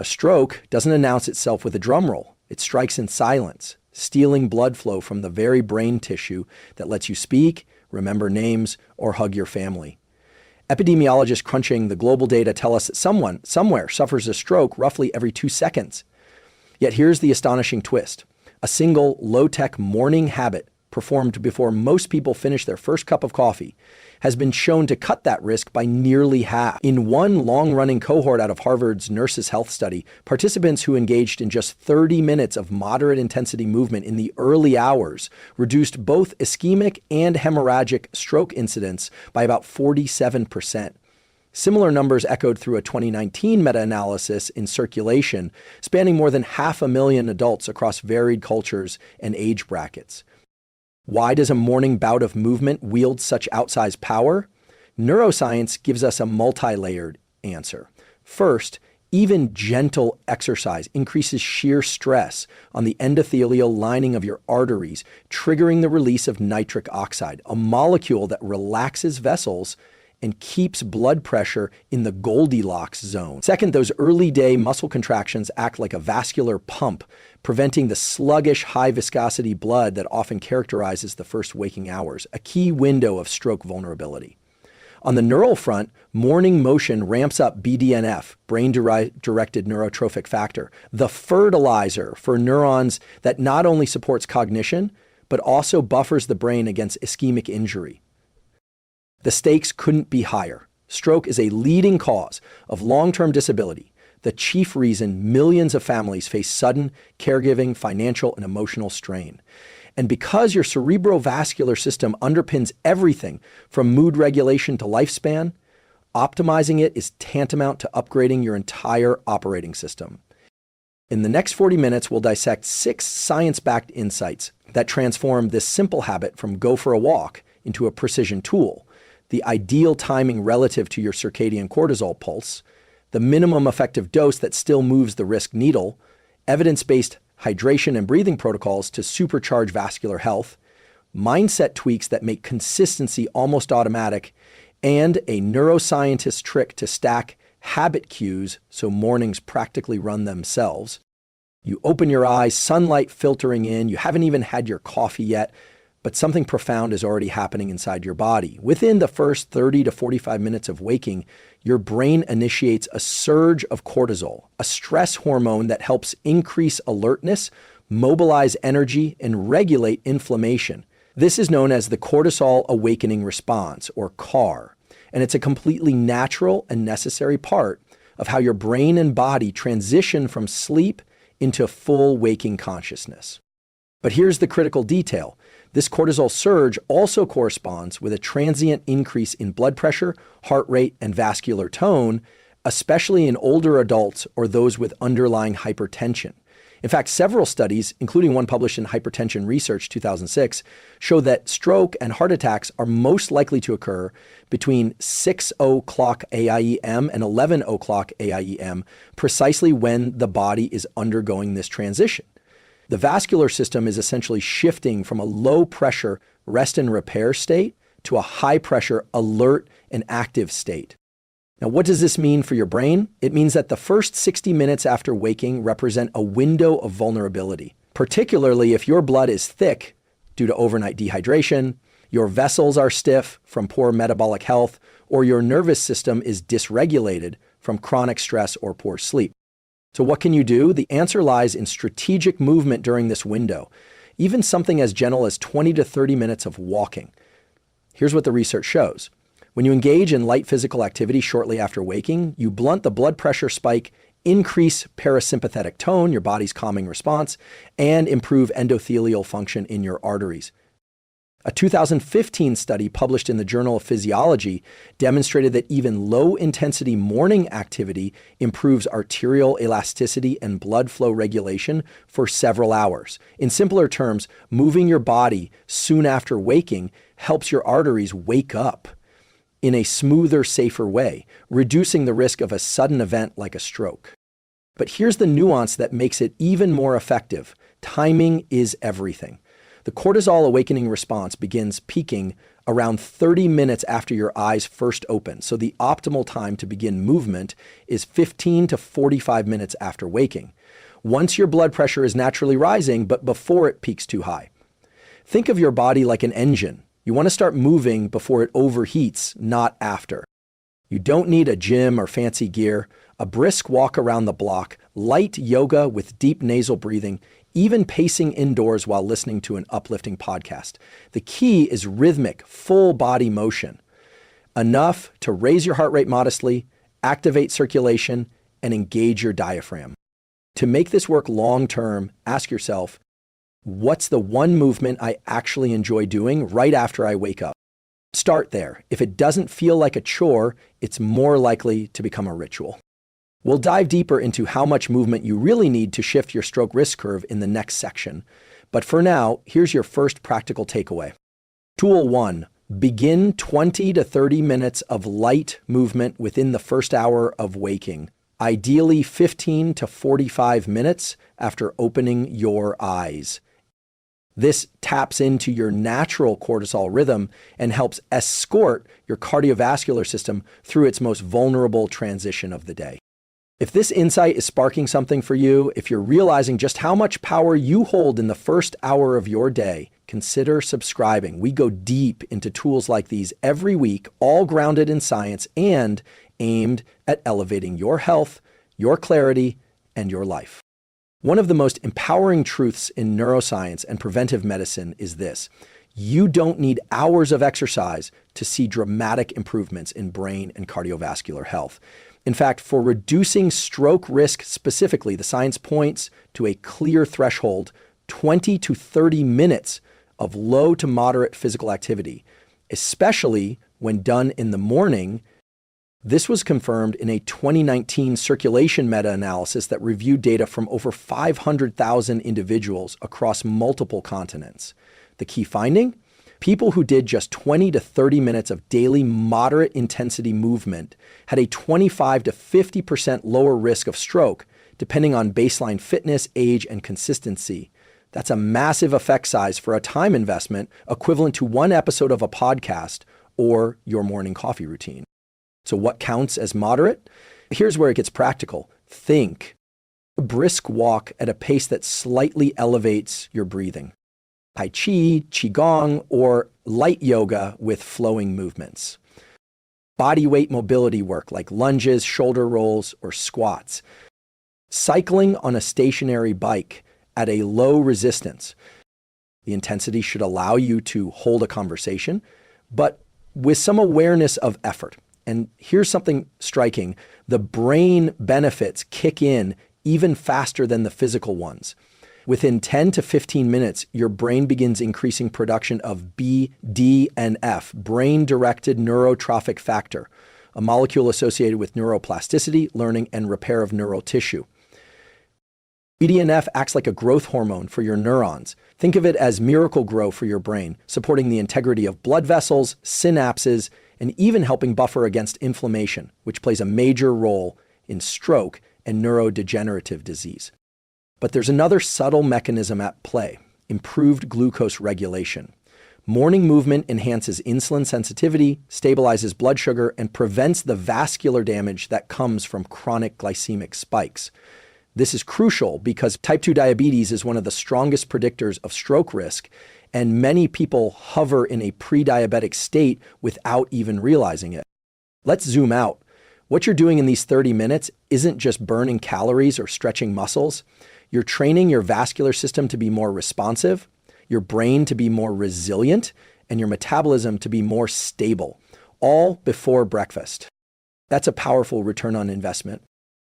A stroke doesn't announce itself with a drum roll. It strikes in silence, stealing blood flow from the very brain tissue that lets you speak, remember names, or hug your family. Epidemiologists crunching the global data tell us that someone, somewhere, suffers a stroke roughly every 2 seconds. Yet here's the astonishing twist. A single low-tech morning habit performed before most people finish their first cup of coffee has been shown to cut that risk by nearly half. In one long-running cohort out of Harvard's Nurses' Health Study, participants who engaged in just 30 minutes of moderate intensity movement in the early hours reduced both ischemic and hemorrhagic stroke incidence by about 47%. Similar numbers echoed through a 2019 meta-analysis in Circulation, spanning more than 500,000 adults across varied cultures and age brackets. Why does a morning bout of movement wield such outsized power? Neuroscience gives us a multi-layered answer. First, even gentle exercise increases shear stress on the endothelial lining of your arteries, triggering the release of nitric oxide, a molecule that relaxes vessels and keeps blood pressure in the Goldilocks zone. Second, those early day muscle contractions act like a vascular pump, preventing the sluggish, high viscosity blood that often characterizes the first waking hours, a key window of stroke vulnerability. On the neural front, morning motion ramps up BDNF, brain-directed neurotrophic factor, the fertilizer for neurons that not only supports cognition, but also buffers the brain against ischemic injury. The stakes couldn't be higher. Stroke is a leading cause of long-term disability, the chief reason millions of families face sudden caregiving, financial, and emotional strain. And because your cerebrovascular system underpins everything from mood regulation to lifespan, optimizing it is tantamount to upgrading your entire operating system. In the next 40 minutes, we'll dissect 6 science-backed insights that transform this simple habit from go for a walk into a precision tool, the ideal timing relative to your circadian cortisol pulse, the minimum effective dose that still moves the risk needle, evidence-based hydration and breathing protocols to supercharge vascular health, mindset tweaks that make consistency almost automatic, and a neuroscientist trick to stack habit cues so mornings practically run themselves. You open your eyes, sunlight filtering in, you haven't even had your coffee yet, but something profound is already happening inside your body. Within the first 30 to 45 minutes of waking, your brain initiates a surge of cortisol, a stress hormone that helps increase alertness, mobilize energy, and regulate inflammation. This is known as the Cortisol Awakening Response, or CAR, and it's a completely natural and necessary part of how your brain and body transition from sleep into full waking consciousness. But here's the critical detail. This cortisol surge also corresponds with a transient increase in blood pressure, heart rate, and vascular tone, especially in older adults or those with underlying hypertension. In fact, several studies, including one published in Hypertension Research 2006, show that stroke and heart attacks are most likely to occur between 6 o'clock AIEM and 11 o'clock AIEM, precisely when the body is undergoing this transition. The vascular system is essentially shifting from a low-pressure rest and repair state to a high-pressure alert and active state. Now, what does this mean for your brain? It means that the first 60 minutes after waking represent a window of vulnerability, particularly if your blood is thick due to overnight dehydration, your vessels are stiff from poor metabolic health, or your nervous system is dysregulated from chronic stress or poor sleep. So what can you do? The answer lies in strategic movement during this window, even something as gentle as 20 to 30 minutes of walking. Here's what the research shows. When you engage in light physical activity shortly after waking, you blunt the blood pressure spike, increase parasympathetic tone, your body's calming response, and improve endothelial function in your arteries. A 2015 study published in the Journal of Physiology demonstrated that even low-intensity morning activity improves arterial elasticity and blood flow regulation for several hours. In simpler terms, moving your body soon after waking helps your arteries wake up in a smoother, safer way, reducing the risk of a sudden event like a stroke. But here's the nuance that makes it even more effective. Timing is everything. The cortisol awakening response begins peaking around 30 minutes after your eyes first open. So the optimal time to begin movement is 15 to 45 minutes after waking, once your blood pressure is naturally rising, but before it peaks too high. Think of your body like an engine. You want to start moving before it overheats, not after. You don't need a gym or fancy gear. A brisk walk around the block, light yoga with deep nasal breathing, even pacing indoors while listening to an uplifting podcast. The key is rhythmic, full body motion. Enough to raise your heart rate modestly, activate circulation, and engage your diaphragm. To make this work long-term, ask yourself, what's the one movement I actually enjoy doing right after I wake up? Start there. If it doesn't feel like a chore, it's more likely to become a ritual. We'll dive deeper into how much movement you really need to shift your stroke risk curve in the next section. But for now, here's your first practical takeaway. Tool 1. Begin 20 to 30 minutes of light movement within the first hour of waking, ideally 15 to 45 minutes after opening your eyes. This taps into your natural cortisol rhythm and helps escort your cardiovascular system through its most vulnerable transition of the day. If this insight is sparking something for you, if you're realizing just how much power you hold in the first hour of your day, consider subscribing. We go deep into tools like these every week, all grounded in science and aimed at elevating your health, your clarity, and your life. One of the most empowering truths in neuroscience and preventive medicine is this: you don't need hours of exercise to see dramatic improvements in brain and cardiovascular health. In fact, for reducing stroke risk specifically, the science points to a clear threshold: 20 to 30 minutes of low to moderate physical activity, especially when done in the morning. This was confirmed in a 2019 circulation meta-analysis that reviewed data from over 500,000 individuals across multiple continents. The key finding? People who did just 20 to 30 minutes of daily moderate intensity movement had a 25 to 50% lower risk of stroke, depending on baseline fitness, age, and consistency. That's a massive effect size for a time investment equivalent to one episode of a podcast or your morning coffee routine. So what counts as moderate? Here's where it gets practical. Think a brisk walk at a pace that slightly elevates your breathing. Tai Chi, Qigong, or light yoga with flowing movements. Body weight mobility work like lunges, shoulder rolls, or squats. Cycling on a stationary bike at a low resistance. The intensity should allow you to hold a conversation, but with some awareness of effort. And here's something striking. The brain benefits kick in even faster than the physical ones. Within 10 to 15 minutes, your brain begins increasing production of BDNF, brain-directed neurotrophic factor, a molecule associated with neuroplasticity, learning, and repair of neural tissue. BDNF acts like a growth hormone for your neurons. Think of it as miracle grow for your brain, supporting the integrity of blood vessels, synapses, and even helping buffer against inflammation, which plays a major role in stroke and neurodegenerative disease. But there's another subtle mechanism at play: improved glucose regulation. Morning movement enhances insulin sensitivity, stabilizes blood sugar, and prevents the vascular damage that comes from chronic glycemic spikes. This is crucial because type 2 diabetes is one of the strongest predictors of stroke risk, and many people hover in a pre-diabetic state without even realizing it. Let's zoom out. What you're doing in these 30 minutes isn't just burning calories or stretching muscles. You're training your vascular system to be more responsive, your brain to be more resilient, and your metabolism to be more stable, all before breakfast. That's a powerful return on investment.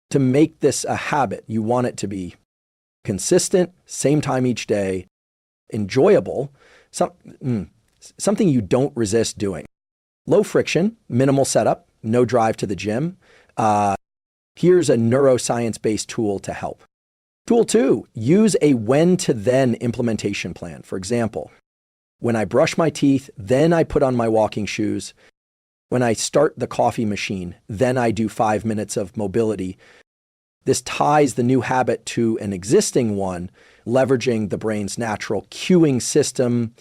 To make this a habit, you want it to be consistent, same time each day, enjoyable, something you don't resist doing. Low friction, minimal setup, no drive to the gym. Here's a neuroscience-based tool to help. Tool 2, use a when-to-then implementation plan. For example, when I brush my teeth, then I put on my walking shoes. When I start the coffee machine, then I do 5 minutes of mobility. This ties the new habit to an existing one, leveraging the brain's natural cueing system.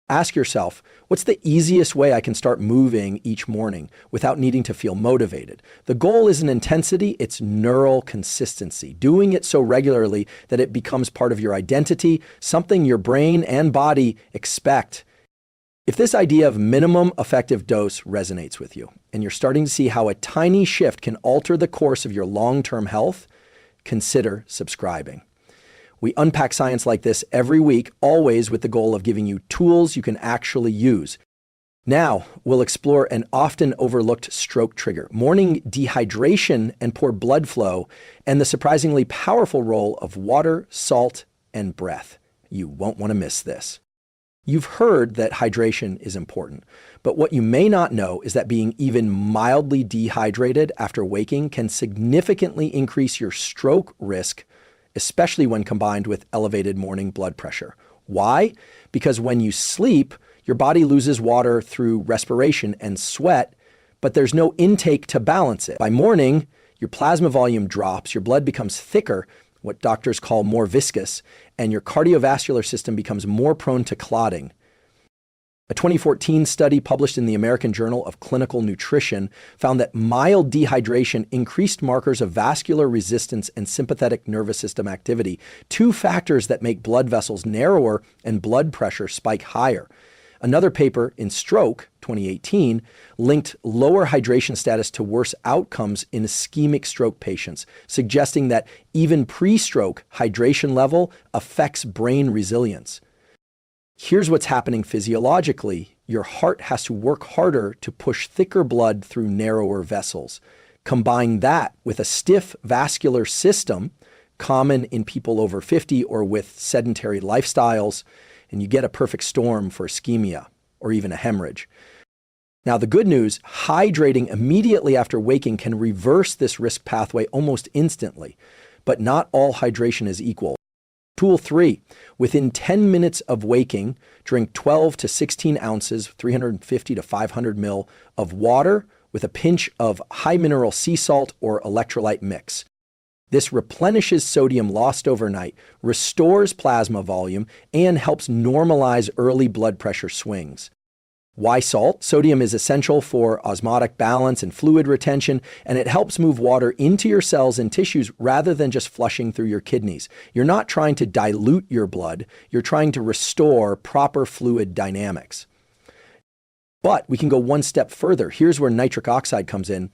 Ask yourself, what's the easiest way I can start moving each morning without needing to feel motivated? The goal isn't intensity, it's neural consistency. Doing it so regularly that it becomes part of your identity, something your brain and body expect. If this idea of minimum effective dose resonates with you, and you're starting to see how a tiny shift can alter the course of your long-term health, consider subscribing. We unpack science like this every week, always with the goal of giving you tools you can actually use. Now, we'll explore an often overlooked stroke trigger, morning dehydration and poor blood flow, and the surprisingly powerful role of water, salt, and breath. You won't want to miss this. You've heard that hydration is important, but what you may not know is that being even mildly dehydrated after waking can significantly increase your stroke risk, especially when combined with elevated morning blood pressure. Why? Because when you sleep, your body loses water through respiration and sweat, but there's no intake to balance it. By morning, your plasma volume drops, your blood becomes thicker, what doctors call more viscous, and your cardiovascular system becomes more prone to clotting. A 2014 study published in the American Journal of Clinical Nutrition found that mild dehydration increased markers of vascular resistance and sympathetic nervous system activity, two factors that make blood vessels narrower and blood pressure spike higher. Another paper in Stroke, 2018, linked lower hydration status to worse outcomes in ischemic stroke patients, suggesting that even pre-stroke hydration level affects brain resilience. Here's what's happening physiologically. Your heart has to work harder to push thicker blood through narrower vessels. Combine that with a stiff vascular system, common in people over 50 or with sedentary lifestyles, and you get a perfect storm for ischemia or even a hemorrhage. Now, the good news, hydrating immediately after waking can reverse this risk pathway almost instantly, but not all hydration is equal. Tool 3, within 10 minutes of waking, drink 12 to 16 ounces, 350 to 500 ml of water with a pinch of high mineral sea salt or electrolyte mix. This replenishes sodium lost overnight, restores plasma volume, and helps normalize early blood pressure swings. Why salt? Sodium is essential for osmotic balance and fluid retention, and it helps move water into your cells and tissues rather than just flushing through your kidneys. You're not trying to dilute your blood, you're trying to restore proper fluid dynamics. But we can go one step further. Here's where nitric oxide comes in.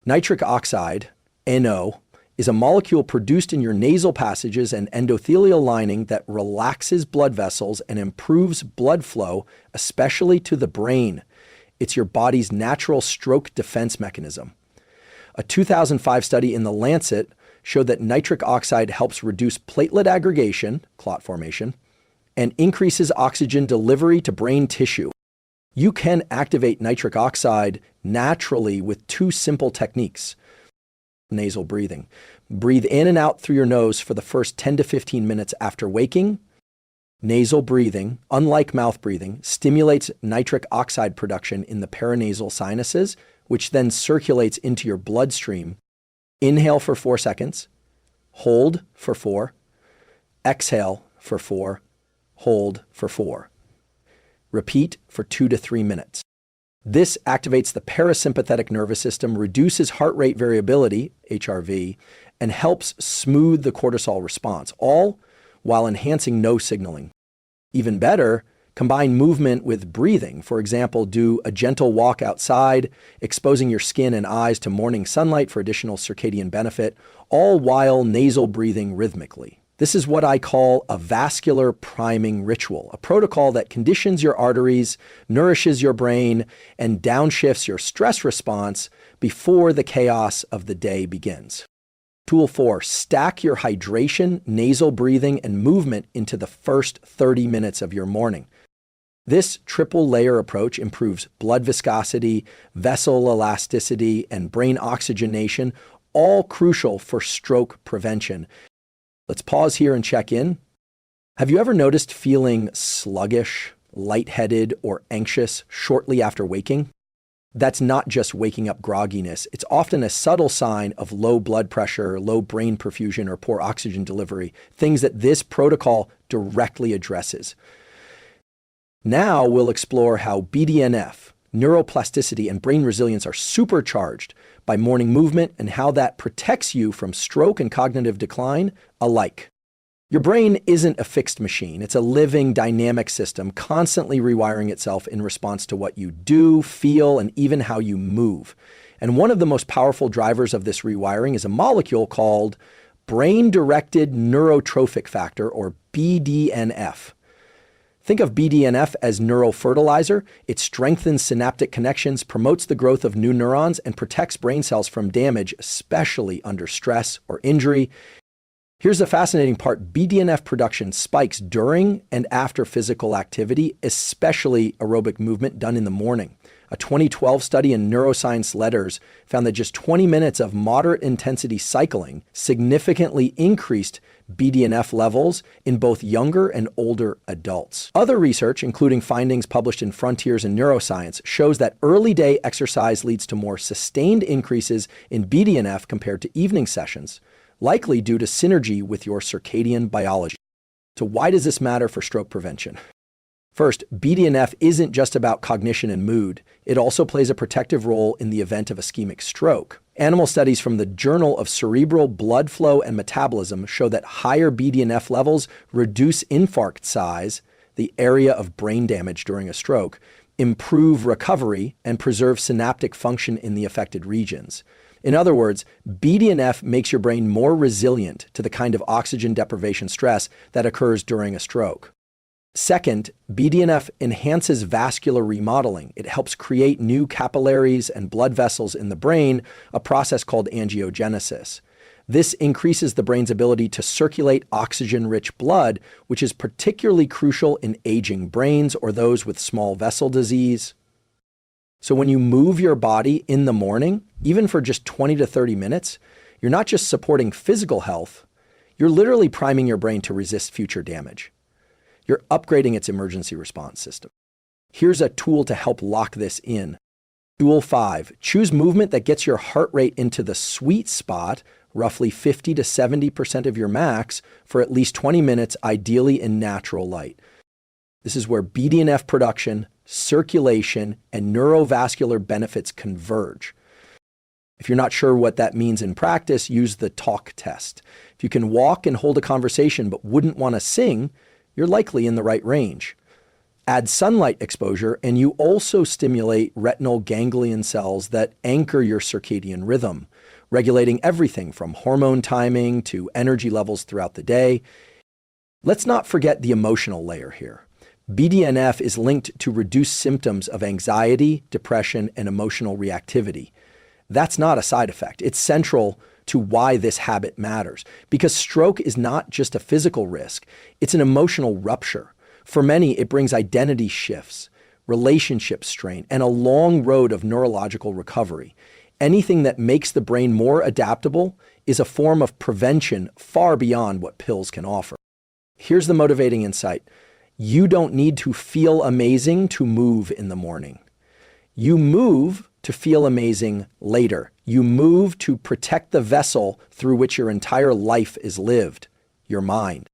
Nitric oxide, NO, is a molecule produced in your nasal passages and endothelial lining that relaxes blood vessels and improves blood flow, especially to the brain. It's your body's natural stroke defense mechanism. A 2005 study in The Lancet showed that nitric oxide helps reduce platelet aggregation, clot formation, and increases oxygen delivery to brain tissue. You can activate nitric oxide naturally with two simple techniques. Nasal breathing. Breathe in and out through your nose for the first 10 to 15 minutes after waking. Nasal breathing, unlike mouth breathing, stimulates nitric oxide production in the paranasal sinuses, which then circulates into your bloodstream. Inhale for 4 seconds, hold for 4, exhale for 4, hold for 4. Repeat for 2 to 3 minutes. This activates the parasympathetic nervous system, reduces heart rate variability, HRV, and helps smooth the cortisol response, all while enhancing no signaling. Even better, combine movement with breathing. For example, do a gentle walk outside, exposing your skin and eyes to morning sunlight for additional circadian benefit, all while nasal breathing rhythmically. This is what I call a vascular priming ritual, a protocol that conditions your arteries, nourishes your brain, and downshifts your stress response before the chaos of the day begins. Tool 4, stack your hydration, nasal breathing, and movement into the first 30 minutes of your morning. This triple layer approach improves blood viscosity, vessel elasticity, and brain oxygenation, all crucial for stroke prevention. Let's pause here and check in. Have you ever noticed feeling sluggish, lightheaded, or anxious shortly after waking? That's not just waking up grogginess. It's often a subtle sign of low blood pressure, low brain perfusion, or poor oxygen delivery, things that this protocol directly addresses. Now we'll explore how BDNF, neuroplasticity, and brain resilience are supercharged by morning movement and how that protects you from stroke and cognitive decline alike. Your brain isn't a fixed machine. It's a living, dynamic system, constantly rewiring itself in response to what you do, feel, and even how you move. And one of the most powerful drivers of this rewiring is a molecule called brain-directed neurotrophic factor, or BDNF. Think of BDNF as neurofertilizer. It strengthens synaptic connections, promotes the growth of new neurons, and protects brain cells from damage, especially under stress or injury. Here's the fascinating part. BDNF production spikes during and after physical activity, especially aerobic movement done in the morning. A 2012 study in Neuroscience Letters found that just 20 minutes of moderate intensity cycling significantly increased BDNF levels in both younger and older adults. Other research, including findings published in Frontiers in Neuroscience, shows that early day exercise leads to more sustained increases in BDNF compared to evening sessions, likely due to synergy with your circadian biology. So why does this matter for stroke prevention? First, BDNF isn't just about cognition and mood. It also plays a protective role in the event of ischemic stroke. Animal studies from the Journal of Cerebral Blood Flow and Metabolism show that higher BDNF levels reduce infarct size, the area of brain damage during a stroke, improve recovery, and preserve synaptic function in the affected regions. In other words, BDNF makes your brain more resilient to the kind of oxygen deprivation stress that occurs during a stroke. Second, BDNF enhances vascular remodeling. It helps create new capillaries and blood vessels in the brain, a process called angiogenesis. This increases the brain's ability to circulate oxygen-rich blood, which is particularly crucial in aging brains or those with small vessel disease. So when you move your body in the morning, even for just 20 to 30 minutes, you're not just supporting physical health, you're literally priming your brain to resist future damage. You're upgrading its emergency response system. Here's a tool to help lock this in. Tool 5, choose movement that gets your heart rate into the sweet spot, roughly 50 to 70% of your max, for at least 20 minutes, ideally in natural light. This is where BDNF production, circulation, and neurovascular benefits converge. If you're not sure what that means in practice, use the talk test. If you can walk and hold a conversation but wouldn't want to sing, you're likely in the right range. Add sunlight exposure, and you also stimulate retinal ganglion cells that anchor your circadian rhythm, regulating everything from hormone timing to energy levels throughout the day. Let's not forget the emotional layer here. BDNF is linked to reduced symptoms of anxiety, depression, and emotional reactivity. That's not a side effect. It's central to why this habit matters. Because stroke is not just a physical risk, it's an emotional rupture. For many, it brings identity shifts, relationship strain, and a long road of neurological recovery. Anything that makes the brain more adaptable is a form of prevention far beyond what pills can offer. Here's the motivating insight. You don't need to feel amazing to move in the morning. You move to feel amazing later. You move to protect the vessel through which your entire life is lived, your mind.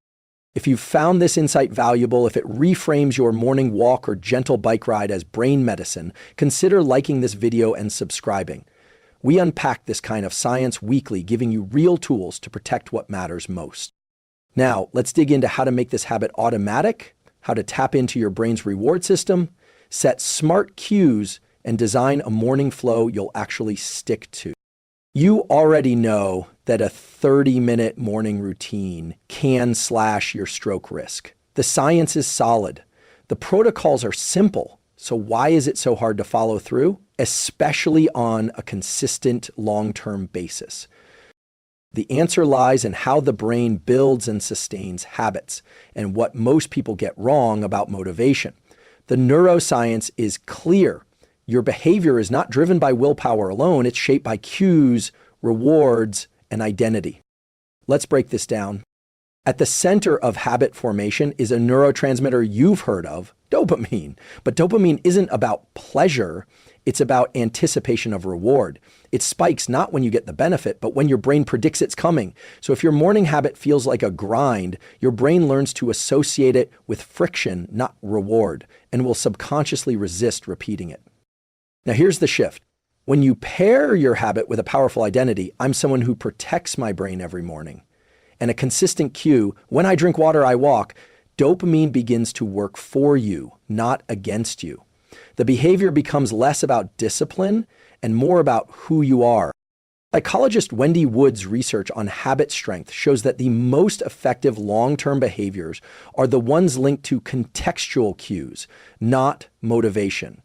If you've found this insight valuable, if it reframes your morning walk or gentle bike ride as brain medicine, consider liking this video and subscribing. We unpack this kind of science weekly, giving you real tools to protect what matters most. Now, let's dig into how to make this habit automatic, how to tap into your brain's reward system, set smart cues, and design a morning flow you'll actually stick to. You already know that a 30-minute morning routine can slash your stroke risk. The science is solid. The protocols are simple. So why is it so hard to follow through, especially on a consistent long-term basis? The answer lies in how the brain builds and sustains habits and what most people get wrong about motivation. The neuroscience is clear. Your behavior is not driven by willpower alone. It's shaped by cues, rewards, and identity. Let's break this down. At the center of habit formation is a neurotransmitter you've heard of, dopamine. But dopamine isn't about pleasure, it's about anticipation of reward. It spikes not when you get the benefit, but when your brain predicts it's coming. So if your morning habit feels like a grind, your brain learns to associate it with friction, not reward, and will subconsciously resist repeating it. Now here's the shift. When you pair your habit with a powerful identity, I'm someone who protects my brain every morning, and a consistent cue, when I drink water, I walk, dopamine begins to work for you, not against you. The behavior becomes less about discipline and more about who you are. Psychologist Wendy Wood's research on habit strength shows that the most effective long-term behaviors are the ones linked to contextual cues, not motivation.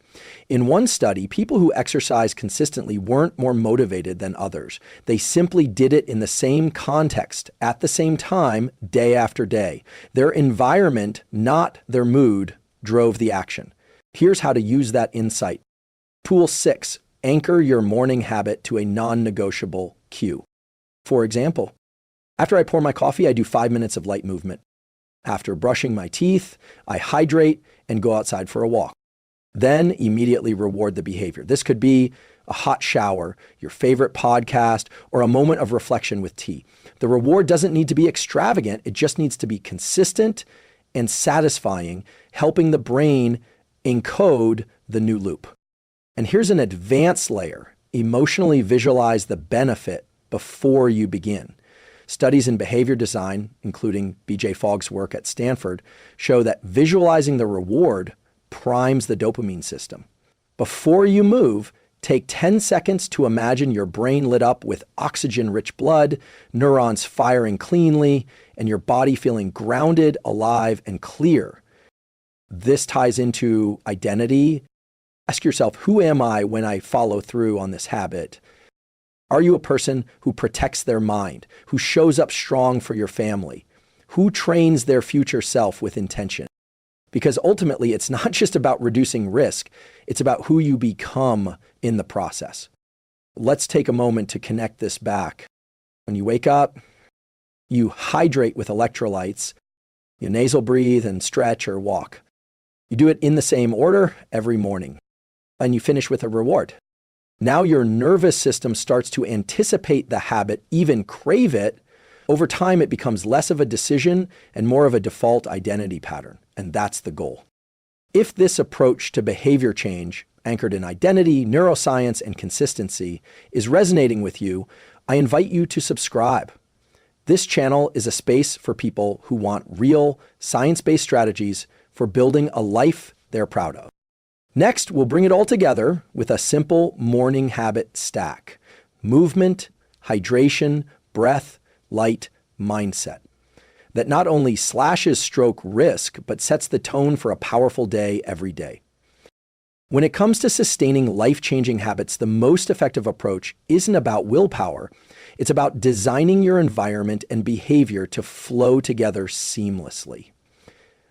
In one study, people who exercised consistently weren't more motivated than others. They simply did it in the same context, at the same time, day after day. Their environment, not their mood, drove the action. Here's how to use that insight. Tool 6, anchor your morning habit to a non-negotiable cue. For example, after I pour my coffee, I do 5 minutes of light movement. After brushing my teeth, I hydrate and go outside for a walk. Then immediately reward the behavior. This could be a hot shower, your favorite podcast, or a moment of reflection with tea. The reward doesn't need to be extravagant. It just needs to be consistent and satisfying, helping the brain encode the new loop. And here's an advanced layer. Emotionally visualize the benefit before you begin. Studies in behavior design, including B.J. Fogg's work at Stanford, show that visualizing the reward primes the dopamine system. Before you move, take 10 seconds to imagine your brain lit up with oxygen-rich blood, neurons firing cleanly, and your body feeling grounded, alive, and clear. This ties into identity. Ask yourself, who am I when I follow through on this habit? Are you a person who protects their mind, who shows up strong for your family, who trains their future self with intention? Because ultimately, it's not just about reducing risk, it's about who you become in the process. Let's take a moment to connect this back. When you wake up, you hydrate with electrolytes, you nasal breathe and stretch or walk. You do it in the same order every morning, and you finish with a reward. Now your nervous system starts to anticipate the habit, even crave it. Over time, it becomes less of a decision and more of a default identity pattern, and that's the goal. If this approach to behavior change, anchored in identity, neuroscience, and consistency, is resonating with you, I invite you to subscribe. This channel is a space for people who want real, science-based strategies for building a life they're proud of. Next, we'll bring it all together with a simple morning habit stack: movement, hydration, breath, light, mindset, that not only slashes stroke risk, but sets the tone for a powerful day every day. When it comes to sustaining life-changing habits, the most effective approach isn't about willpower. It's about designing your environment and behavior to flow together seamlessly.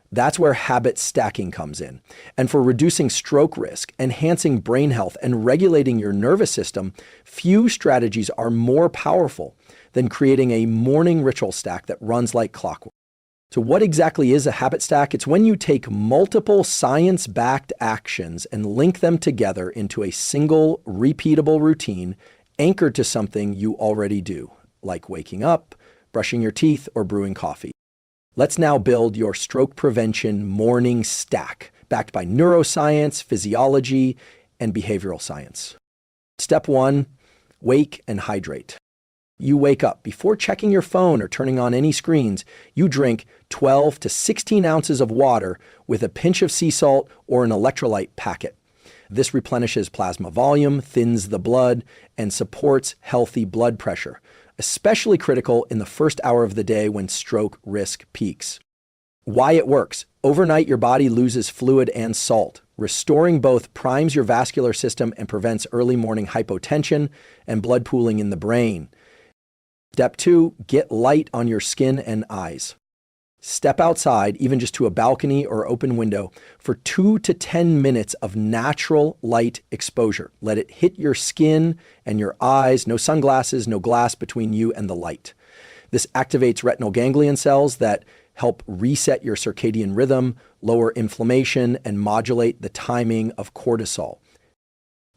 That's where habit stacking comes in. And for reducing stroke risk, enhancing brain health, and regulating your nervous system, few strategies are more powerful than creating a morning ritual stack that runs like clockwork. So what exactly is a habit stack? It's when you take multiple science-backed actions and link them together into a single repeatable routine anchored to something you already do, like waking up, brushing your teeth, or brewing coffee. Let's now build your stroke prevention morning stack, backed by neuroscience, physiology, and behavioral science. Step 1, wake and hydrate. You wake up. Before checking your phone or turning on any screens, you drink 12 to 16 ounces of water with a pinch of sea salt or an electrolyte packet. This replenishes plasma volume, thins the blood, and supports healthy blood pressure, especially critical in the first hour of the day when stroke risk peaks. Why it works. Overnight, your body loses fluid and salt. Restoring both primes your vascular system and prevents early morning hypotension and blood pooling in the brain. Step 2, get light on your skin and eyes. Step outside, even just to a balcony or open window, for 2 to 10 minutes of natural light exposure. Let it hit your skin and your eyes. No sunglasses, no glass between you and the light. This activates retinal ganglion cells that help reset your circadian rhythm, lower inflammation, and modulate the timing of cortisol.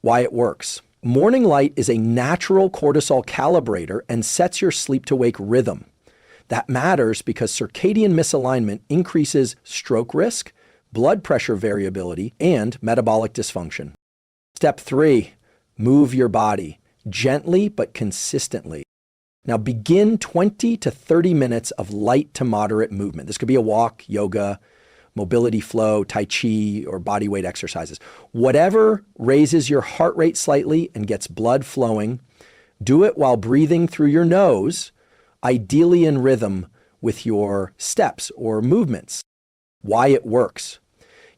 Why it works. Morning light is a natural cortisol calibrator and sets your sleep-to-wake rhythm. That matters because circadian misalignment increases stroke risk, blood pressure variability, and metabolic dysfunction. Step 3, move your body, gently but consistently. Now begin 20 to 30 minutes of light to moderate movement. This could be a walk, yoga, mobility flow, tai chi, or body weight exercises. Whatever raises your heart rate slightly and gets blood flowing, do it while breathing through your nose, ideally in rhythm with your steps or movements. Why it works.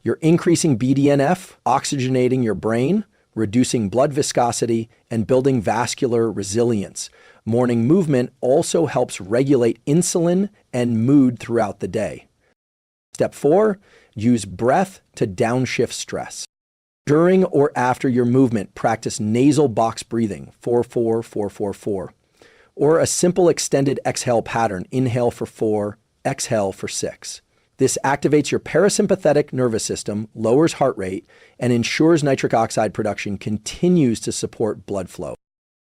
You're increasing BDNF, oxygenating your brain, reducing blood viscosity, and building vascular resilience. Morning movement also helps regulate insulin and mood throughout the day. Step 4, use breath to downshift stress. During or after your movement, practice nasal box breathing, 4-4-4-4-4, or a simple extended exhale pattern, inhale for 4, exhale for 6. This activates your parasympathetic nervous system, lowers heart rate, and ensures nitric oxide production continues to support blood flow.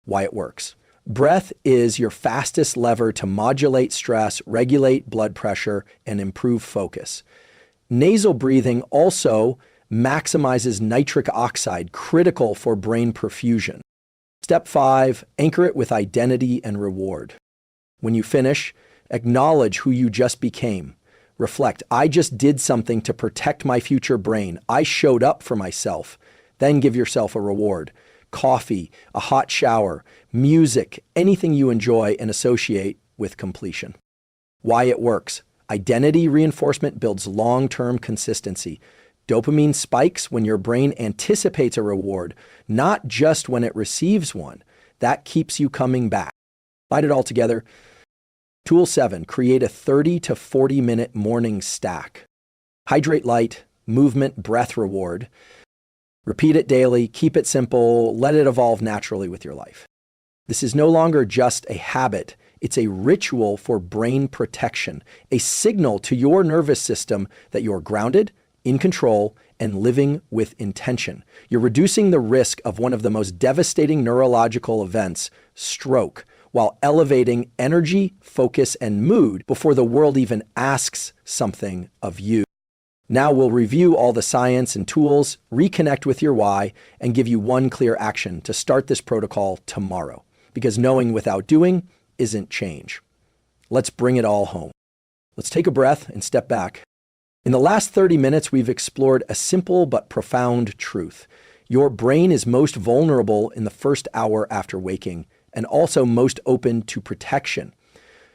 Why it works. Breath is your fastest lever to modulate stress, regulate blood pressure, and improve focus. Nasal breathing also maximizes nitric oxide, critical for brain perfusion. Step 5, anchor it with identity and reward. When you finish, acknowledge who you just became. Reflect, I just did something to protect my future brain. I showed up for myself. Then give yourself a reward. Coffee, a hot shower, music, anything you enjoy and associate with completion. Why it works. Identity reinforcement builds long-term consistency. Dopamine spikes when your brain anticipates a reward, not just when it receives one. That keeps you coming back. Slide it all together. Tool 7, create a 30 to 40 minute morning stack. Hydrate light, movement, breath reward. Repeat it daily, keep it simple, let it evolve naturally with your life. This is no longer just a habit, it's a ritual for brain protection, a signal to your nervous system that you're grounded, in control, and living with intention. You're reducing the risk of one of the most devastating neurological events, stroke, while elevating energy, focus, and mood before the world even asks something of you. Now we'll review all the science and tools, reconnect with your why, and give you one clear action to start this protocol tomorrow. Because knowing without doing isn't change. Let's bring it all home. Let's take a breath and step back. In the last 30 minutes, we've explored a simple but profound truth. Your brain is most vulnerable in the first hour after waking, and also most open to protection.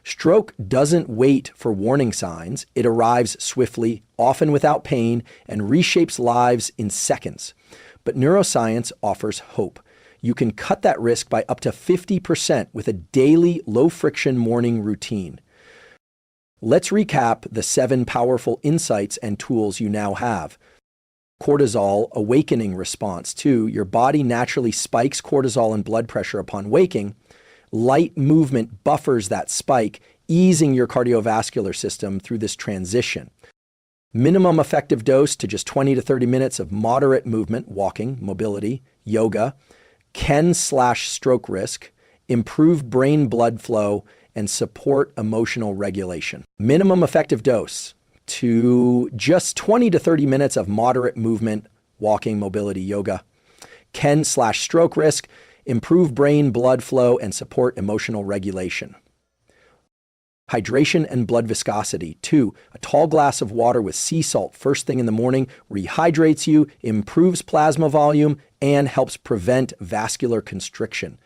Stroke doesn't wait for warning signs. It arrives swiftly, often without pain, and reshapes lives in seconds. But neuroscience offers hope. You can cut that risk by up to 50% with a daily low-friction morning routine. Let's recap the 7 powerful insights and tools you now have. Cortisol Awakening Response. 2, your body naturally spikes cortisol and blood pressure upon waking. Light movement buffers that spike, easing your cardiovascular system through this transition. Minimum effective dose to just 20 to 30 minutes of moderate movement, walking, mobility, yoga, can slash stroke risk, improve brain blood flow, and support emotional regulation. Minimum effective dose to just 20 to 30 minutes of moderate movement, walking, mobility, yoga, can slash stroke risk, improve brain blood flow, and support emotional regulation. Hydration and blood viscosity. 2, a tall glass of water with sea salt first thing in the morning rehydrates you, improves plasma volume, and helps prevent vascular constriction.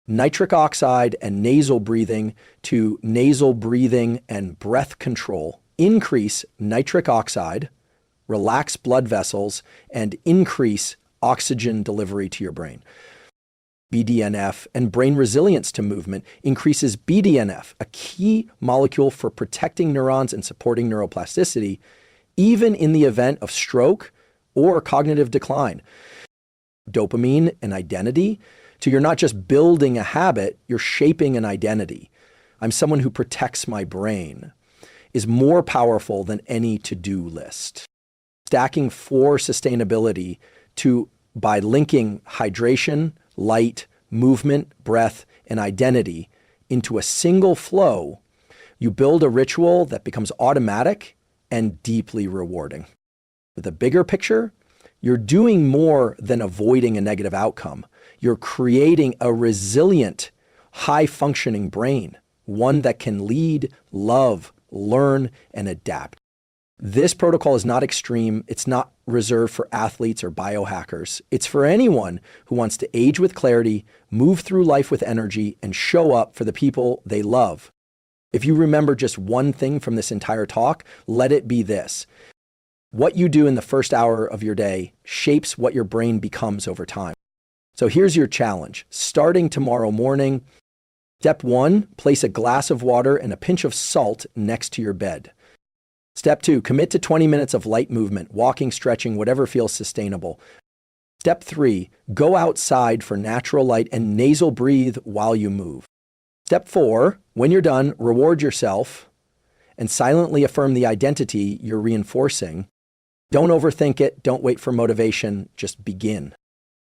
Nitric oxide and nasal breathing to nasal breathing and breath control increase nitric oxide, relax blood vessels, and increase oxygen delivery to your brain. BDNF and brain resilience to movement increases BDNF, a key molecule for protecting neurons and supporting neuroplasticity, even in the event of stroke or cognitive decline. Dopamine and identity, so you're not just building a habit, you're shaping an identity. I'm someone who protects my brain, is more powerful than any to-do list. Stacking for sustainability by linking hydration, light, movement, breath, and identity into a single flow, you build a ritual that becomes automatic and deeply rewarding. With a bigger picture, you're doing more than avoiding a negative outcome. You're creating a resilient, high-functioning brain, one that can lead, love, learn, and adapt. This protocol is not extreme. It's not reserved for athletes or biohackers. It's for anyone who wants to age with clarity, move through life with energy, and show up for the people they love. If you remember just one thing from this entire talk, let it be this. What you do in the first hour of your day shapes what your brain becomes over time. So here's your challenge. Starting tomorrow morning, step 1, place a glass of water and a pinch of salt next to your bed. Step 2, commit to 20 minutes of light movement, walking, stretching, whatever feels sustainable. Step 3, go outside for natural light and nasal breathe while you move. Step 4, when you're done, reward yourself and silently affirm the identity you're reinforcing. Don't overthink it. Don't wait for motivation. Just begin.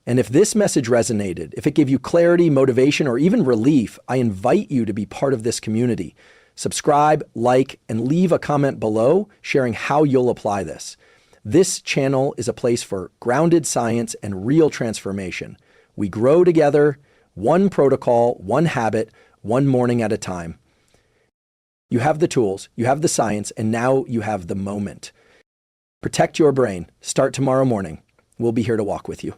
And if this message resonated, if it gave you clarity, motivation, or even relief, I invite you to be part of this community. Subscribe, like, and leave a comment below sharing how you'll apply this. This channel is a place for grounded science and real transformation. We grow together, one protocol, one habit, one morning at a time. You have the tools, you have the science, and now you have the moment. Protect your brain. Start tomorrow morning. We'll be here to walk with you.